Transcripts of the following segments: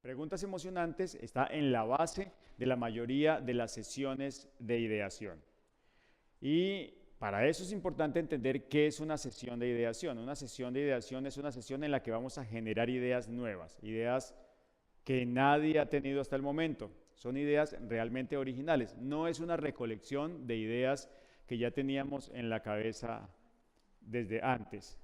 Preguntas emocionantes está en la base de la mayoría de las sesiones de ideación. Y para eso es importante entender qué es una sesión de ideación. Una sesión de ideación es una sesión en la que vamos a generar ideas nuevas, ideas que nadie ha tenido hasta el momento. Son ideas realmente originales. No es una recolección de ideas que ya teníamos en la cabeza desde antes.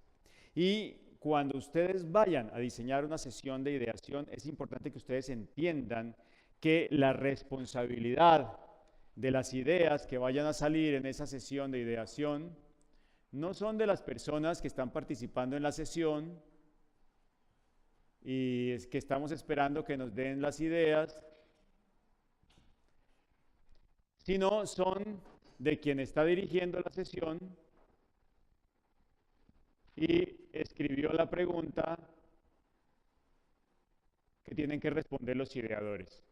Y cuando ustedes vayan a diseñar una sesión de ideación, es importante que ustedes entiendan que la responsabilidad de las ideas que vayan a salir en esa sesión de ideación no son de las personas que están participando en la sesión y es que estamos esperando que nos den las ideas, sino son de quien está dirigiendo la sesión y escribió la pregunta que tienen que responder los ideadores.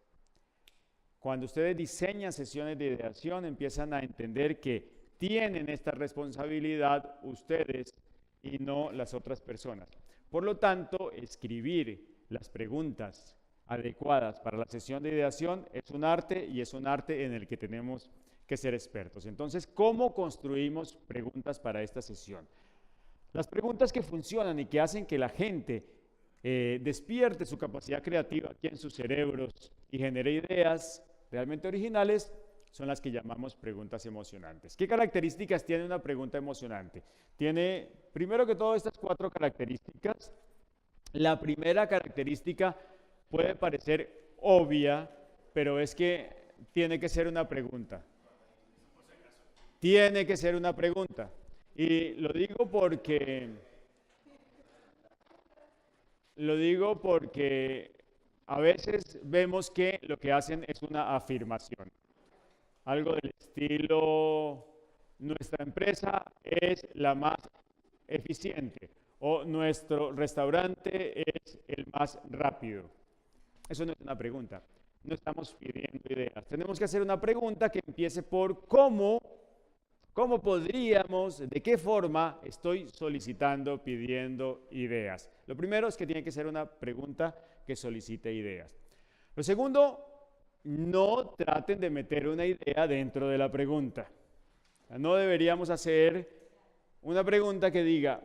Cuando ustedes diseñan sesiones de ideación, empiezan a entender que tienen esta responsabilidad ustedes y no las otras personas. Por lo tanto, escribir las preguntas adecuadas para la sesión de ideación es un arte y es un arte en el que tenemos que ser expertos. Entonces, ¿cómo construimos preguntas para esta sesión? Las preguntas que funcionan y que hacen que la gente despierte su capacidad creativa aquí en sus cerebros y genere ideas realmente originales son las que llamamos preguntas emocionantes. ¿Qué características tiene una pregunta emocionante? Tiene, primero que todo, estas 4 características. La primera característica puede parecer obvia, pero es que tiene que ser una pregunta. Tiene que ser una pregunta. Y lo digo porque a veces vemos que lo que hacen es una afirmación. Algo del estilo, nuestra empresa es la más eficiente o nuestro restaurante es el más rápido. Eso no es una pregunta. No estamos pidiendo ideas. Tenemos que hacer una pregunta que empiece por ¿cómo podríamos, de qué forma estoy solicitando, pidiendo ideas? Lo primero es que tiene que ser una pregunta que solicite ideas. Lo segundo, no traten de meter una idea dentro de la pregunta. No deberíamos hacer una pregunta que diga,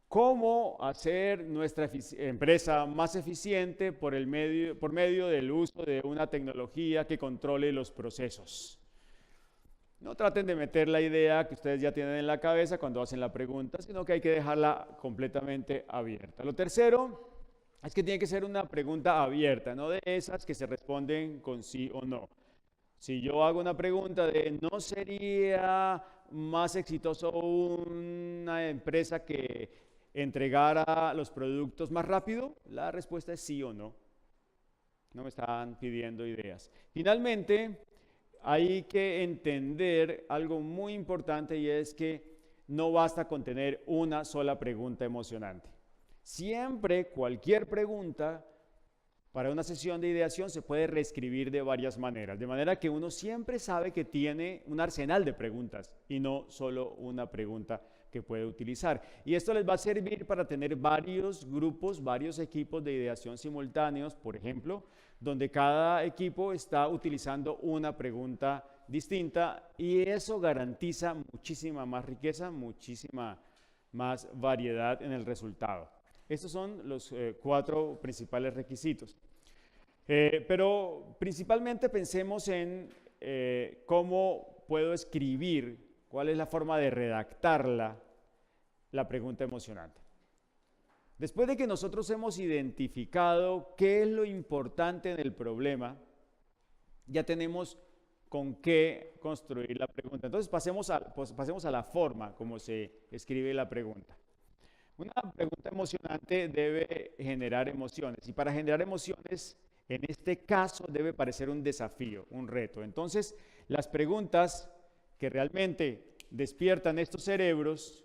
¿cómo hacer nuestra empresa más eficiente por medio del uso de una tecnología que controle los procesos? No traten de meter la idea que ustedes ya tienen en la cabeza cuando hacen la pregunta, sino que hay que dejarla completamente abierta. Lo tercero es que tiene que ser una pregunta abierta, no de esas que se responden con sí o no. Si yo hago una pregunta de ¿no sería más exitoso una empresa que entregara los productos más rápido? La respuesta es sí o no. No me están pidiendo ideas. Finalmente, hay que entender algo muy importante y es que no basta con tener una sola pregunta emocionante. Siempre cualquier pregunta para una sesión de ideación se puede reescribir de varias maneras, de manera que uno siempre sabe que tiene un arsenal de preguntas y no solo una pregunta que puede utilizar. Y esto les va a servir para tener varios grupos, varios equipos de ideación simultáneos, por ejemplo, donde cada equipo está utilizando una pregunta distinta y eso garantiza muchísima más riqueza, muchísima más variedad en el resultado. Estos son los 4 principales requisitos. Pero principalmente pensemos en cómo puedo escribir, cuál es la forma de redactarla, la pregunta emocionante. Después de que nosotros hemos identificado qué es lo importante en el problema, ya tenemos con qué construir la pregunta. Entonces pasemos a la forma como se escribe la pregunta. Una pregunta emocionante debe generar emociones y para generar emociones, en este caso, debe parecer un desafío, un reto. Entonces, las preguntas que realmente despiertan estos cerebros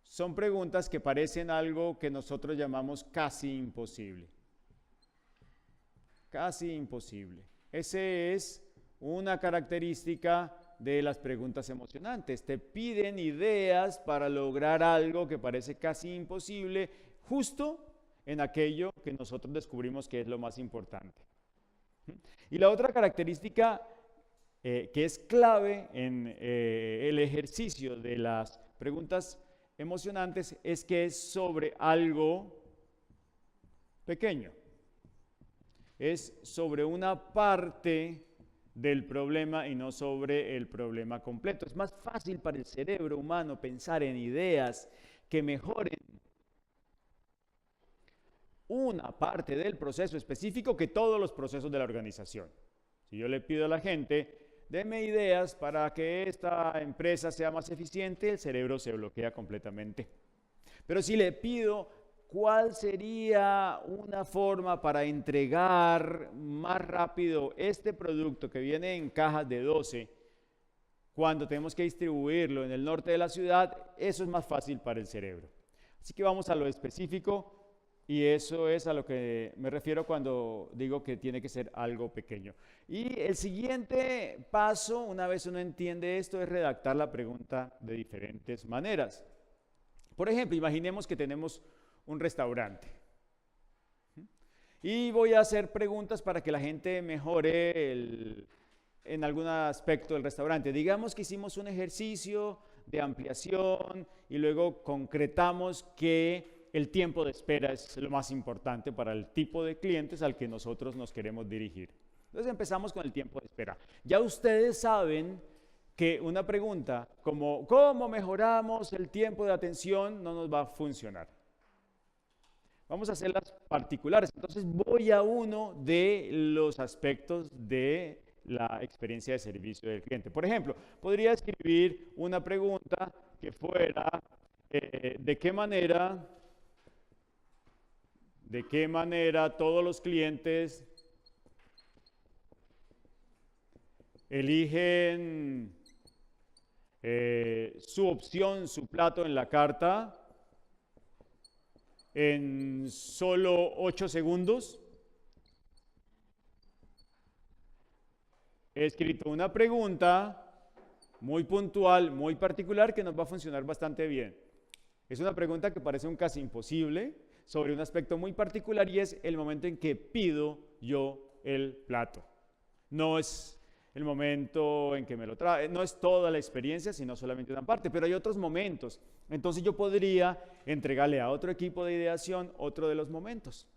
son preguntas que parecen algo que nosotros llamamos casi imposible. Casi imposible. Esa es una característica de las preguntas emocionantes. Te piden ideas para lograr algo que parece casi imposible, justo en aquello que nosotros descubrimos que es lo más importante. Y la otra característica que es clave en el ejercicio de las preguntas emocionantes es que es sobre algo pequeño. Es sobre una parte del problema y no sobre el problema completo. Es más fácil para el cerebro humano pensar en ideas que mejoren una parte del proceso específico que todos los procesos de la organización. Si yo le pido a la gente, deme ideas para que esta empresa sea más eficiente, el cerebro se bloquea completamente. Pero si le pido cuál sería una forma para entregar más rápido este producto que viene en cajas de 12, cuando tenemos que distribuirlo en el norte de la ciudad, eso es más fácil para el cerebro. Así que vamos a lo específico. Y eso es a lo que me refiero cuando digo que tiene que ser algo pequeño. Y el siguiente paso, una vez uno entiende esto, es redactar la pregunta de diferentes maneras. Por ejemplo, imaginemos que tenemos un restaurante. Y voy a hacer preguntas para que la gente mejore en algún aspecto del restaurante. Digamos que hicimos un ejercicio de ampliación y luego concretamos que el tiempo de espera es lo más importante para el tipo de clientes al que nosotros nos queremos dirigir. Entonces empezamos con el tiempo de espera. Ya ustedes saben que una pregunta como ¿cómo mejoramos el tiempo de atención? No nos va a funcionar. Vamos a hacerlas particulares. Entonces voy a uno de los aspectos de la experiencia de servicio del cliente. Por ejemplo, podría escribir una pregunta que fuera ¿de qué manera todos los clientes eligen su opción, su plato en la carta en solo 8 segundos? He escrito una pregunta muy puntual, muy particular, que nos va a funcionar bastante bien. Es una pregunta que parece un casi imposible, sobre un aspecto muy particular, y es el momento en que pido yo el plato. No es el momento en que me lo trae, no es toda la experiencia, sino solamente una parte, pero hay otros momentos. Entonces yo podría entregarle a otro equipo de ideación otro de los momentos.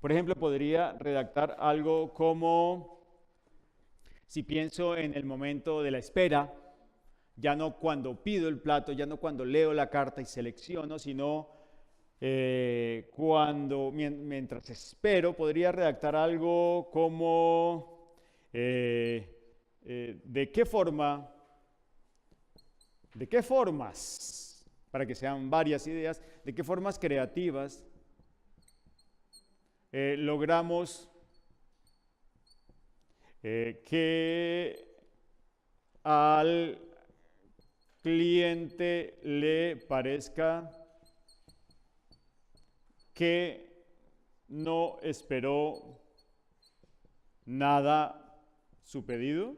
Por ejemplo, podría redactar algo como, si pienso en el momento de la espera, ya no cuando pido el plato, ya no cuando leo la carta y selecciono, sino mientras espero, podría redactar algo como ¿de qué formas, para que sean varias ideas, de qué formas creativas logramos que al cliente le parezca que no esperó nada su pedido?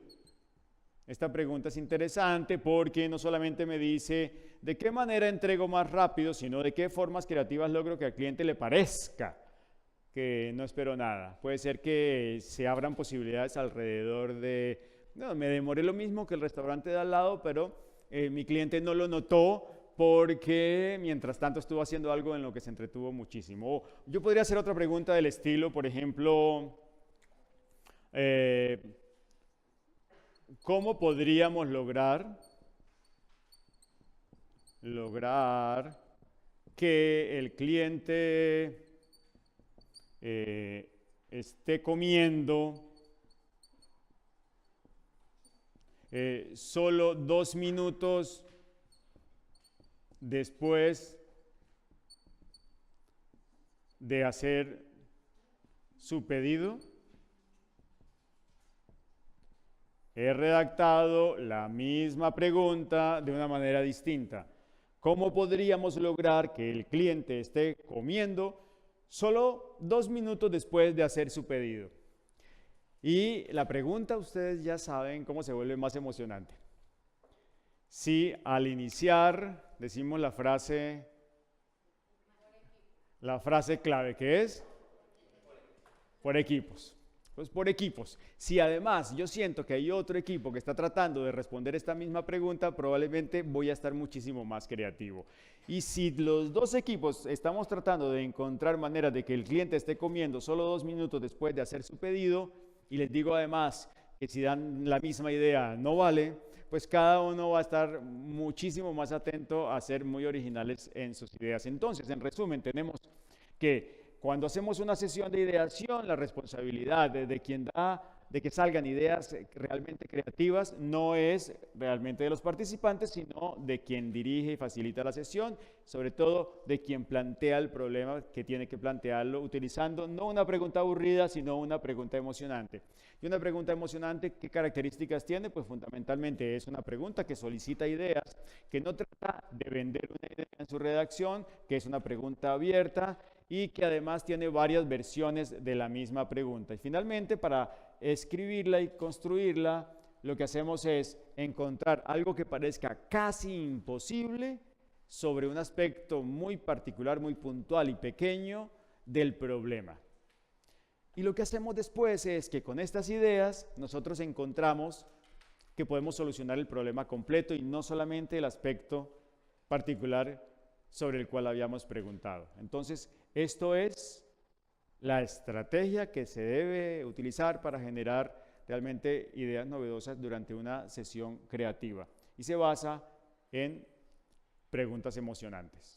Esta pregunta es interesante porque no solamente me dice de qué manera entrego más rápido, sino de qué formas creativas logro que al cliente le parezca que no esperó nada. Puede ser que se abran posibilidades alrededor de, no, me demoré lo mismo que el restaurante de al lado, pero mi cliente no lo notó porque mientras tanto estuvo haciendo algo en lo que se entretuvo muchísimo. O yo podría hacer otra pregunta del estilo, por ejemplo, ¿cómo podríamos lograr que el cliente esté comiendo solo 2 minutos después de hacer su pedido? He redactado la misma pregunta de una manera distinta. ¿Cómo podríamos lograr que el cliente esté comiendo solo 2 minutos después de hacer su pedido? Y la pregunta, ustedes ya saben cómo se vuelve más emocionante. Si al iniciar decimos la frase la frase clave, que es por equipos. Pues por equipos. Si además yo siento que hay otro equipo que está tratando de responder esta misma pregunta, probablemente voy a estar muchísimo más creativo. Y si los dos equipos estamos tratando de encontrar maneras de que el cliente esté comiendo solo 2 minutos después de hacer su pedido, y les digo además que si dan la misma idea no vale, pues cada uno va a estar muchísimo más atento a ser muy originales en sus ideas. Entonces, en resumen, tenemos que cuando hacemos una sesión de ideación, la responsabilidad de quien da, de que salgan ideas realmente creativas, no es realmente de los participantes, sino de quien dirige y facilita la sesión, sobre todo de quien plantea el problema, que tiene que plantearlo utilizando no una pregunta aburrida, sino una pregunta emocionante. Y una pregunta emocionante, ¿qué características tiene? Pues fundamentalmente es una pregunta que solicita ideas, que no trata de vender una idea en su redacción, que es una pregunta abierta, y que además tiene varias versiones de la misma pregunta. Y finalmente, para escribirla y construirla, lo que hacemos es encontrar algo que parezca casi imposible sobre un aspecto muy particular, muy puntual y pequeño del problema. Y lo que hacemos después es que con estas ideas nosotros encontramos que podemos solucionar el problema completo y no solamente el aspecto particular sobre el cual habíamos preguntado. Entonces, esto es la estrategia que se debe utilizar para generar realmente ideas novedosas durante una sesión creativa y se basa en preguntas emocionantes.